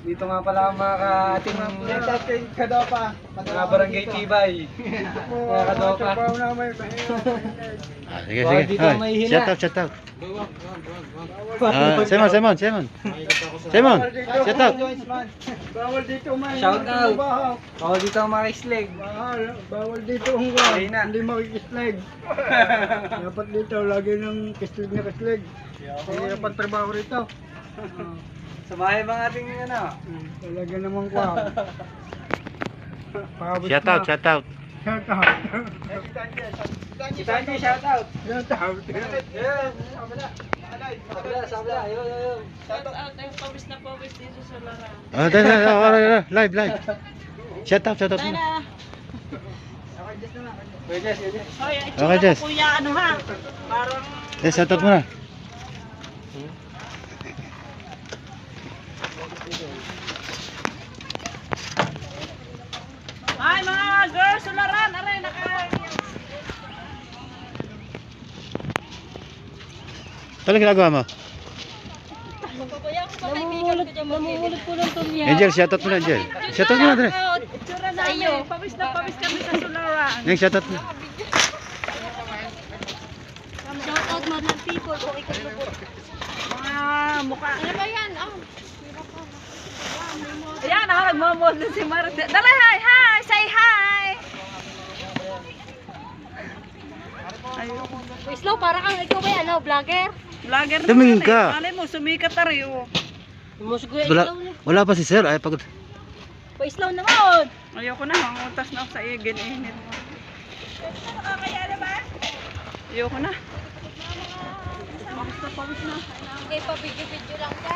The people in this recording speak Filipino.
Dito nga pala ang mga ka-ating mga barangay Tibay. Mga kadopa. Sige, Bawal sige. dito ang mahihina. Shout out, shout out. Simon, shout out. Bawal dito may Shout out. Bawal dito ang mga isleg. Bawal dito ang Mahina. hindi makikisleg. Dapat dito lagi ng kisleg na kisleg. Hindi dapat trabaho rito. Sa bahay bang ating ano? Talaga naman kwa. Shout out, shout out. Shout out. Si Tanji, shout out. Shout out. Sabla. Ayun. Shout out ang pawis na pawis dito sa Lara. Live. Shout out mo. Yes. Hoy, Okay, Jess. kuya, ano ha? Parang Shout out mo na. ay mga girls, sularan, aray, Ano ginagawa mo? namumulot po ng tulya. Angel, shout out mo na, Angel. Shout out mo na, Dre. Itsura namin, pawis na pawis kami sa sularan. Neng, shout out mo. Shout out mga people, o ikaw po. Mga mukha. Ano ba yan? Ayan, nagmamodel si Marta. Dali, hi! Say hi! Slow, para kang ikaw ba ano, vlogger? Vlogger Tumingin naman ka. eh. Malay mo, sumikat na rin oh. Musgo Wala pa si Sir. Ay, pagod. Pa-slow naman. Ayoko na, mangutas na ako sa iyo, ginihit mo. Kaya na ba? Ayoko na. Pawis na. Okay, pa-video-video lang ka.